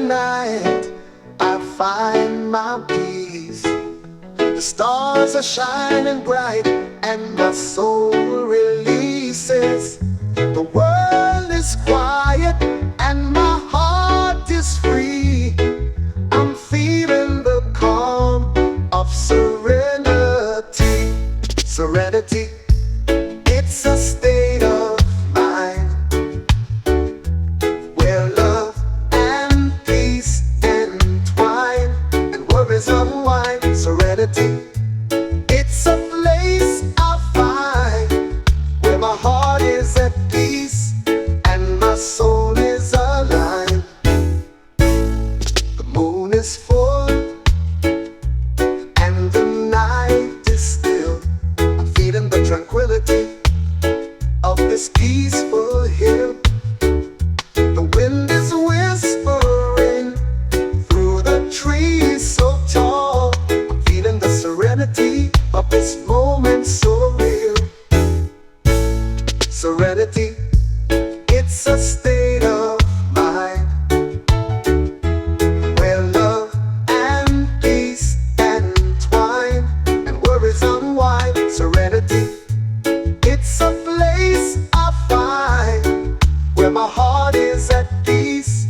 night I find my peace. The stars are shining bright and my soul releases. The world is quiet and my heart is free. I'm feeling the calm of serenity. Serenity, it's a state of mind where love and peace entwine and worries unwind. Serenity, it's a place I find where my heart is at peace and my soul is aligned. The moon is full and the night is still. I'm feeling the tranquility of this peaceful hill. The wind is whispering through the trees so tall. I'm feeling the serenity of this moment so real. Serenity, it's a state of mind where love and peace entwine and worries unwind. Serenity, it's a place I find where my heart is at peace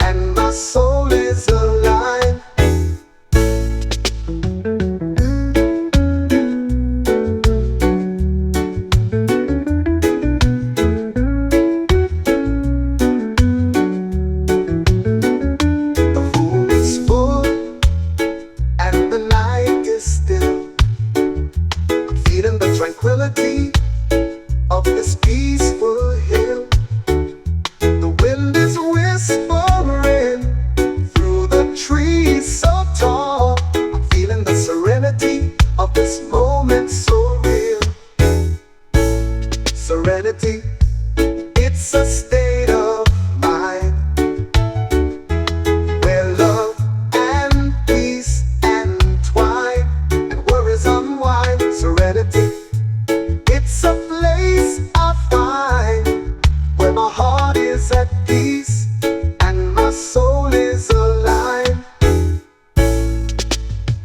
and my soul is aligned. The moon is full and the night is still. I'm feeling the tranquility of this peaceful hill. The wind is whispering through the trees so tall. I'm feeling the serenity of this moment so real. Serenity, it's a state of mind where love and peace entwine and worries unwind. Serenity, it's a place I find where my heart is at peace and my soul is aligned.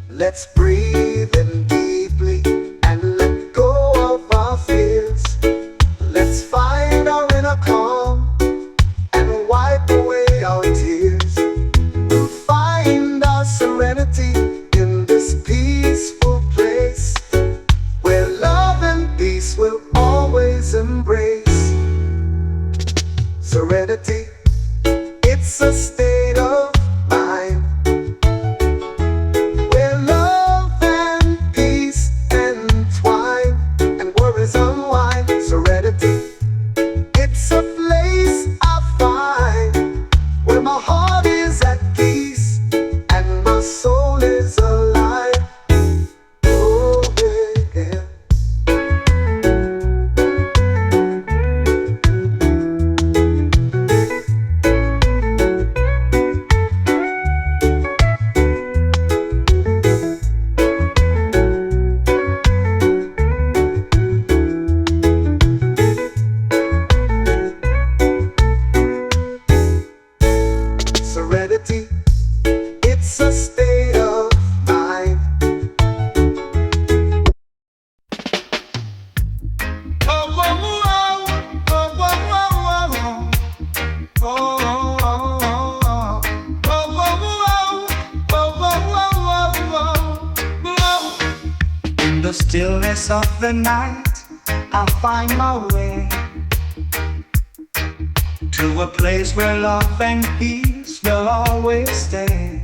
Let's breathe in deeply and let go of our fears. Let's find our inner calm and wipe away our tears. We'll find our serenity in this peaceful place where love and peace will always embrace. Serenity, it's a state of mind where love and peace entwine and worries unwind. Serenity, it's a place I find where my heart is at peace and my soul is alive. Oh, yeah. Serenity, it's a state of mind. In the stillness of the night, I find my way to a place where love and peace will always stay.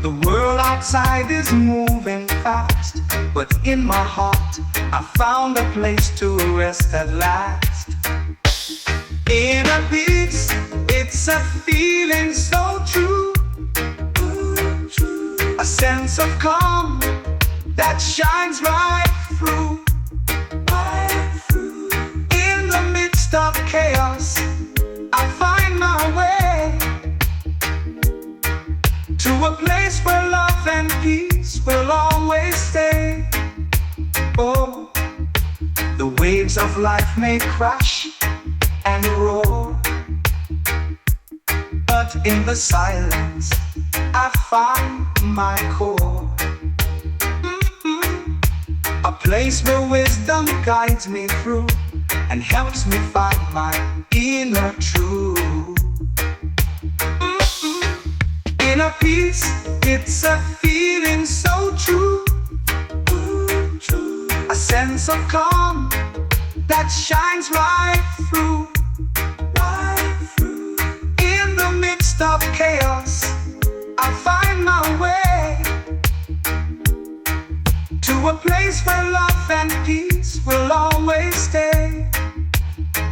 The world outside is moving fast, but in my heart I found a place to rest at last. Inner peace, it's a feeling so true, a sense of calm that shines right through. In the midst of chaos, I find my way to a place where love and peace will always stay. Oh, the waves of life may crash and roar, in the silence, I find my core. A place where wisdom guides me through and helps me find my inner truth. Inner peace, it's a feeling so true. A sense of calm that shines right through. In the midst of chaos, I find my way to a place where love and peace will always stay.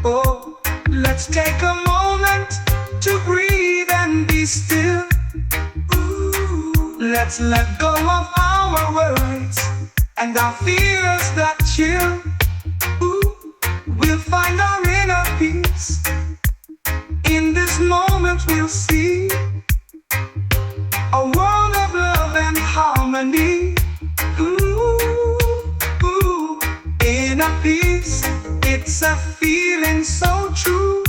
Oh, let's take a moment to breathe and be still. Let's let go of our worries and our fears that chill. We'll find our inner peace. In this moment we'll see a world of love and harmony. Inner peace, it's a feeling so true.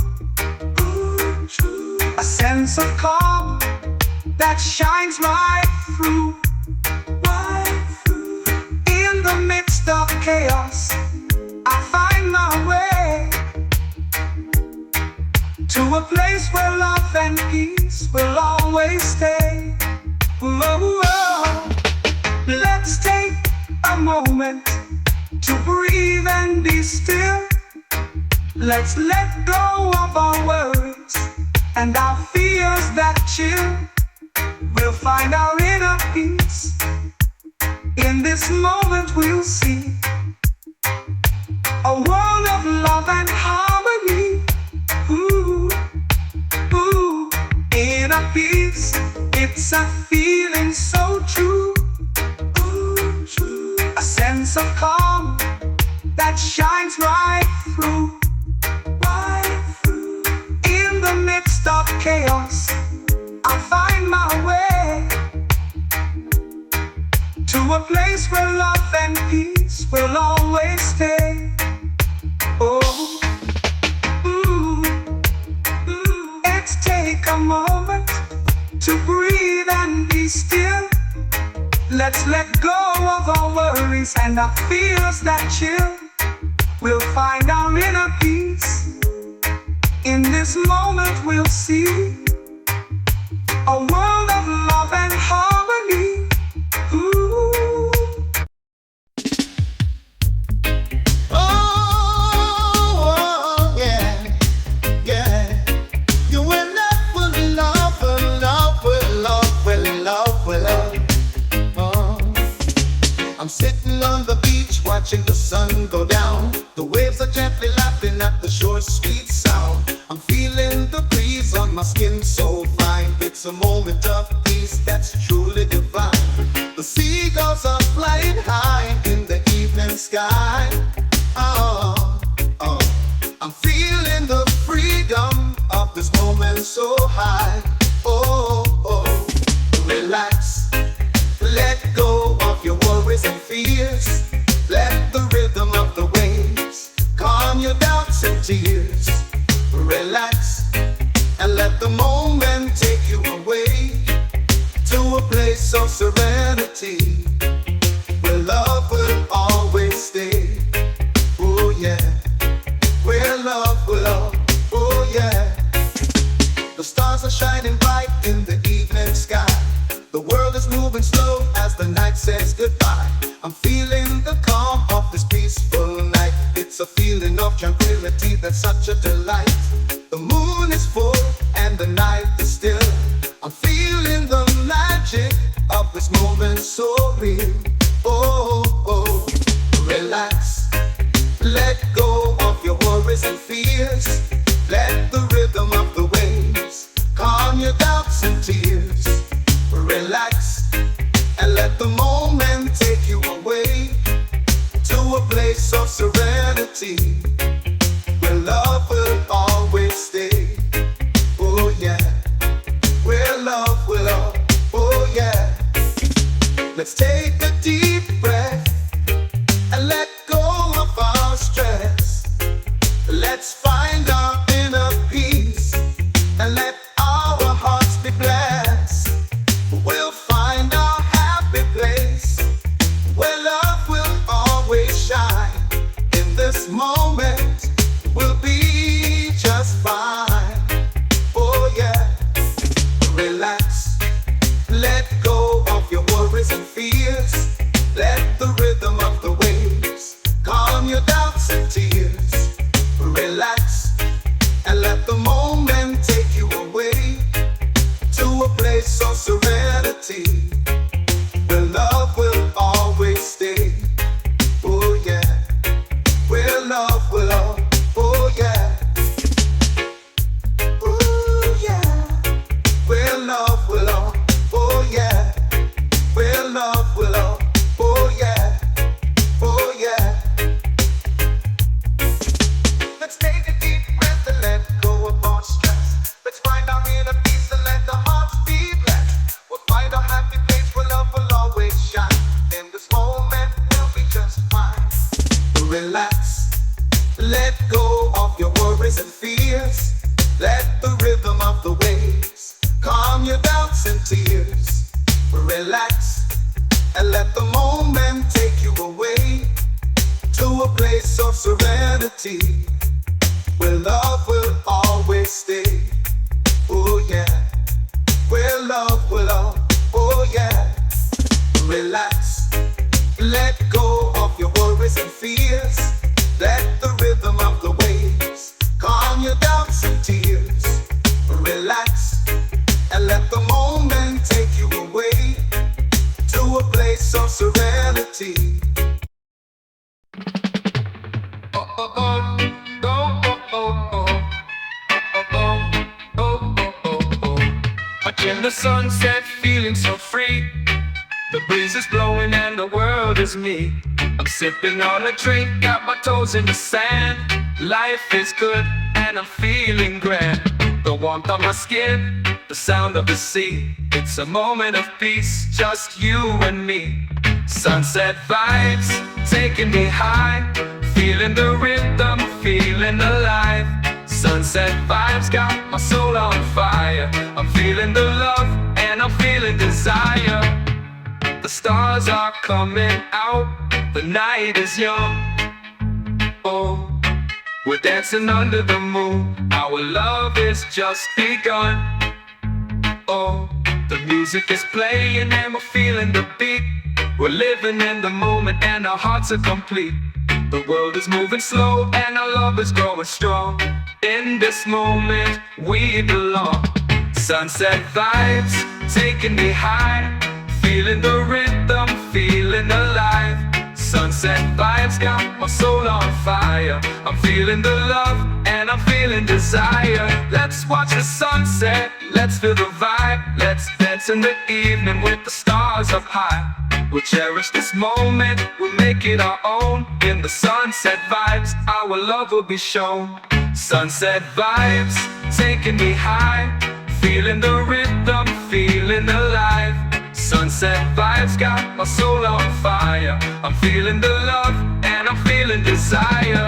A sense of calm that shines right through. In the midst of chaos, I find my way to a place where love and peace will always stay. Whoa. Let's take a moment to breathe and be still. Let's let go of our worries and our fears that chill. We'll find our inner peace. In this moment we'll see a world of love and harmony. Inner peace, it's a feeling so true. A sense of calm that shines right through. In the midst of chaos, I find my way to a place where love and peace will always stay. Oh, let's take a moment to breathe and be still. Let's let go of our worries and our fears that chill. We'll find our inner peace. In this moment we'll see a world of love and harmony. Oh, yeah, yeah. You will love, will love, will love, will love, will love, will love. I'm sitting on the beach watching the sun go down. The waves are gently lapping at the shore's sweet sound. I'm feeling the breeze on my skin so fine. It's a moment of peace that's truly divine. The seagulls are flying high in the evening sky. Oh, oh, I'm feeling the freedom of this moment so high. Oh, oh, relax, let go of your worries and fears. Let the rhythm of the waves calm your doubts and tears. Relax and let the moment take you away to a place of serenity where love will always stay. Oh yeah, where love will always. Oh yeah. The stars are shining bright in the evening sky. The world is moving slow as the night says goodbye. I'm feeling the calm of this peaceful night. It's a feeling of tranquility that's such a delight. The moon is full and the night is still. I'm feeling the magic of this moment so real. Oh, oh, relax, let go of your worries and fears. Let the rhythm of the waves calm your doubts and tears. Relax and let the moment take you away to a place of serenity where love will always stay. Oh yeah, where love will always. Oh yeah. Let's take a deep worries and fears. Let the rhythm of the waves calm your doubts and tears. Relax and let the moment take you away to a place of serenity, where love will always stay. Oh yeah, where love will always, oh yeah. Relax, let go of your worries and fears. Let the rhythm of the waves calm your doubts and tears. Relax and let the moment take you away to a place of serenity. Watching the sunset, feeling so free. The breeze is blowing and the world is me. I'm sipping on a drink, got my toes in the sand. Life is good and I'm feeling grand. The warmth on my skin, the sound of the sea. It's a moment of peace, just you and me. Sunset vibes, taking me high. Feeling the rhythm, feeling alive. Sunset vibes got my soul on fire. I'm feeling the love and I'm feeling desire. The stars are coming out, the night is young. Oh, we're dancing under the moon, our love is just begun. Oh, the music is playing and we're feeling the beat. We're living in the moment and our hearts are complete. The world is moving slow and our love is growing strong. In this moment we belong. Sunset vibes, taking me high. Feeling the rhythm, feeling alive. Sunset vibes got my soul on fire. I'm feeling the love and I'm feeling desire. Let's watch the sunset, let's feel the vibe. Let's dance in the evening with the stars up high. We'll cherish this moment, we'll make it our own. In the sunset vibes, our love will be shown. Sunset vibes, taking me high. Feeling the rhythm, feeling alive. Sunset vibes got my soul on fire. I'm feeling the love and I'm feeling desire.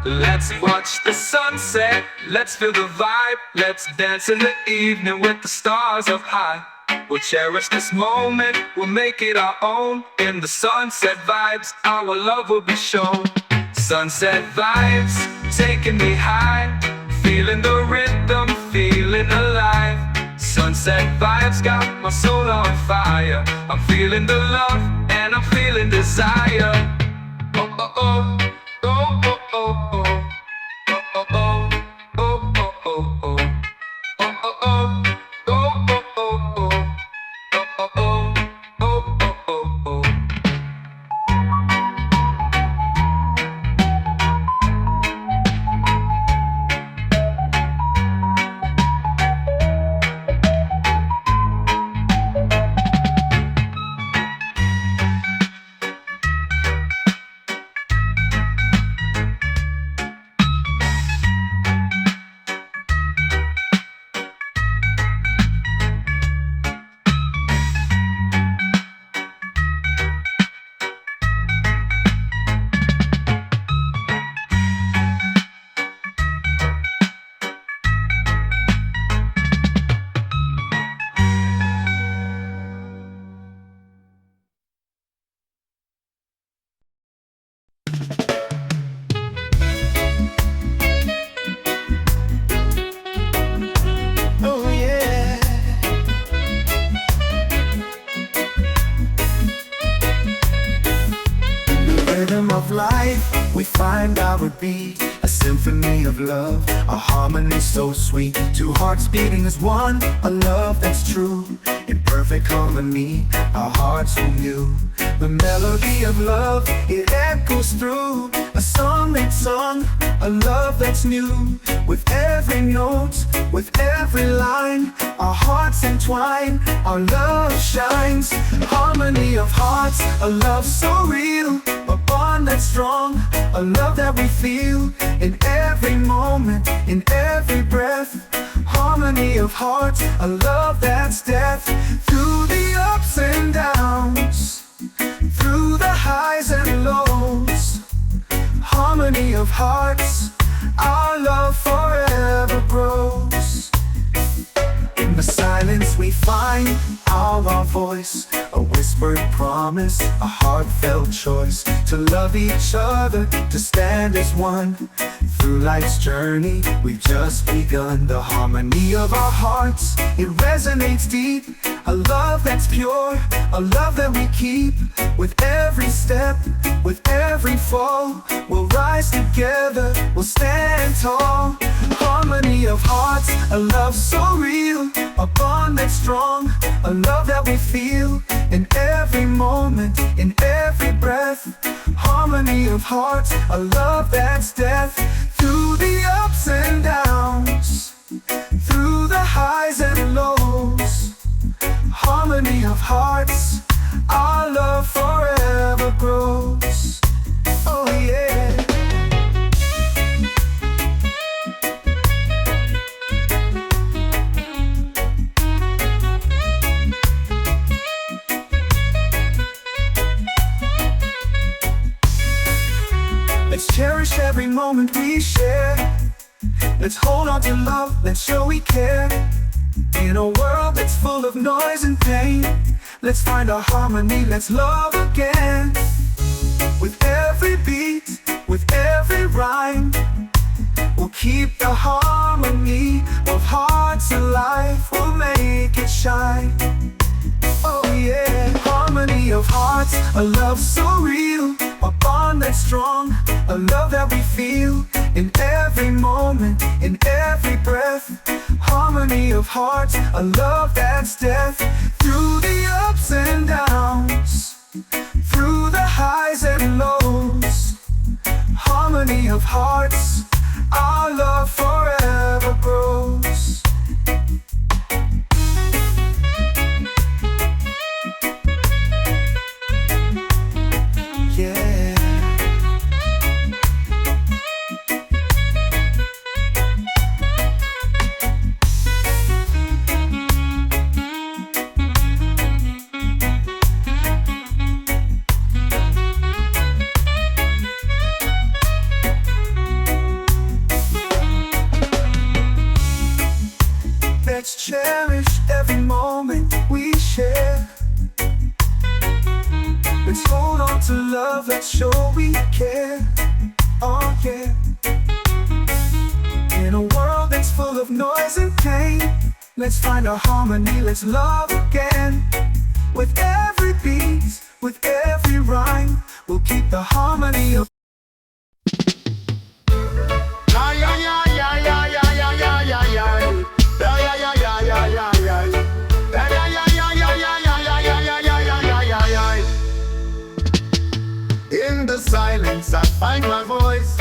Let's watch the sunset, let's feel the vibe. Let's dance in the evening with the stars up high. We'll cherish this moment, we'll make it our own. In the sunset vibes, our love will be shown. Sunset vibes, taking me high. Feeling the rhythm, feeling alive. Sunset vibes got my soul on fire. I'm feeling the love and I'm feeling desire. Oh oh oh, oh oh oh oh, oh oh oh, oh oh oh oh, oh oh oh. Of life, we find our beat, a symphony of love, a harmony so sweet. Two hearts beating as one, a love that's true. In perfect harmony, our hearts renew. The melody of love, it echoes through. A song that's sung, a love that's new. With every note, with every line, our hearts entwine, our love shines. Harmony of hearts, a love so real. A bond that's strong, a love that we feel in every moment, in every breath. Harmony of hearts, a love that's death. Through the ups and downs, through the highs and lows. Harmony of hearts, our love forever grows. In the silence we find our voice, a whispered promise, a heartfelt choice. To love each other, to stand as one. Through life's journey, we've just begun. The harmony of our hearts, it resonates deep. A love that's pure, a love that we keep. With every step, with every fall, we'll rise together, we'll stand tall. Harmony of hearts, a love so real, a bond that's strong, a love that we feel in every moment, in every breath. Harmony of hearts, a love that's death. Through the ups and downs, through the highs and lows. Harmony of hearts, our love forever grows. Oh yeah. Let's cherish every moment we share. Let's hold on to love, let's show we care. In a world that's full of noise and pain, let's find our harmony, let's love again. With every beat, with every rhyme, we'll keep the harmony of hearts alive, we'll make it shine. Oh yeah. Harmony of hearts, a love so real, a bond that's strong, a love that we feel in every moment, in every breath. Harmony of hearts, a love that's death. Through the ups and downs, through the highs and lows. Harmony of hearts, our love forever grows. Yeah. Let's cherish every moment we share. Let's hold on to love, let's show we care. Oh yeah. In a world that's full of noise and pain, let's find our harmony, let's love again. With every beat, with every rhyme, we'll keep the harmony of In the silence I find my voice,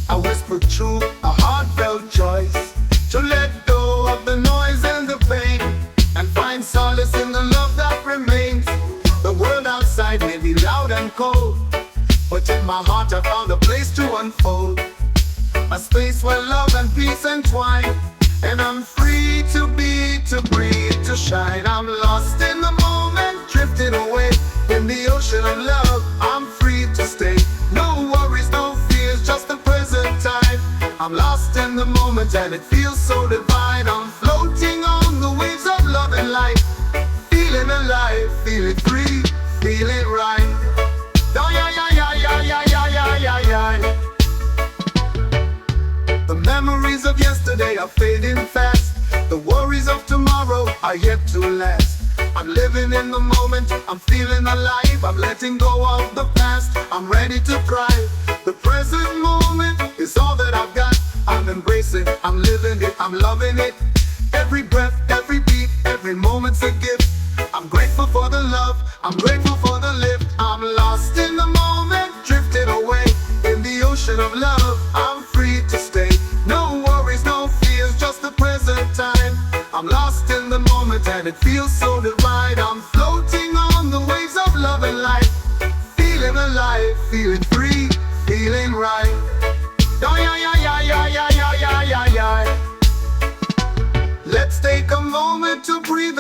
I whisper truth, a heartfelt choice. To let go of the noise and the pain, and find solace in the love that remains. The world outside may be loud and cold, but in my heart I found a place to unfold. A space where love and peace entwine, and I'm free to be, to breathe, to shine. I'm lost in the moment, drifting away in the ocean of love. I'm free to stay. No worries, no fears, just the present time. I'm lost in the moment and it feels so divine. I'm floating on the waves of love and light, feeling alive, feeling free, feeling right. Oh yeah, yeah, yeah, yeah, yeah, yeah, yeah, yeah, yeah. The memories of yesterday are fading fast. The worries of tomorrow are yet to last. I'm living in the moment, I'm feeling alive. I'm letting go of the past, I'm ready to thrive. The present moment is all that I've got. I'm embracing, I'm living it, I'm loving it. Every breath, every beat, every moment's a gift. I'm grateful for the love, I'm grateful for the lift. I'm lost in the moment, drifted away in the ocean of love. I'm free to stay. No worries, no fears, just the present time. I'm lost in the moment and it feels so divine. I'm floating on the waves of love and light, feeling alive, feeling free, feeling right. Oh yeah, yeah, yeah, yeah, yeah, yeah, yeah, yeah, yeah.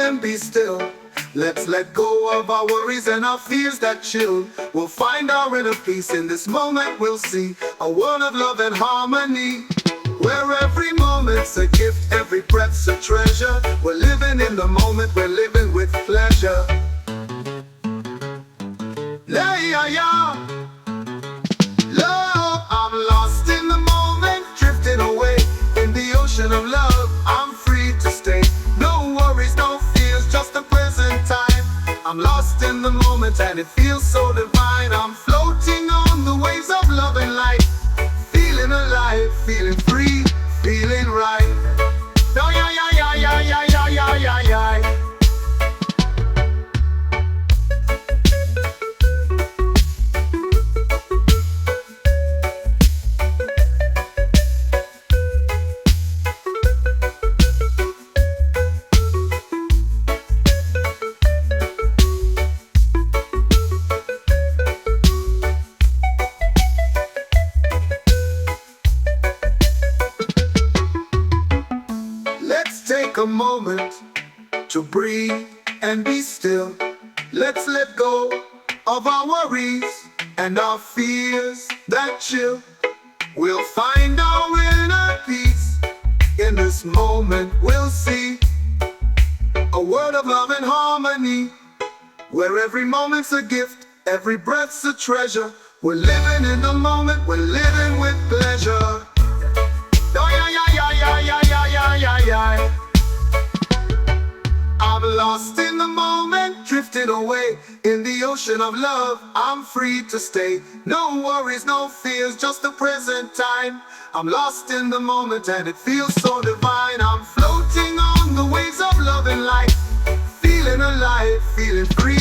and be still. Let's let go of our worries and our fears that chill. We'll find our inner peace in this moment. We'll see a world of love and harmony, where every moment's a gift, every breath's a treasure. We're living in the moment, we're living with pleasure. Yeah. Love, I'm lost in the moment, drifting away in the ocean of love. I'm free to stay, no worries, no fears, just the present time. I'm lost in the moment and it feels so divine. I'm floating on the waves of love and light, feeling alive, feeling free, feeling right. Oh yeah. Take a moment to breathe and be still. Let's let go of our worries and our fears that chill. We'll find our inner peace. In this moment we'll see a world of love and harmony, where every moment's a gift, every breath's a treasure. We're living in the moment, we're living with pleasure. Oh yeah. I'm lost in the moment, drifting away in the ocean of love. I'm free to stay, no worries, no fears, just the present time. I'm lost in the moment and it feels so divine. I'm floating on the waves of love and light, feeling alive, feeling free.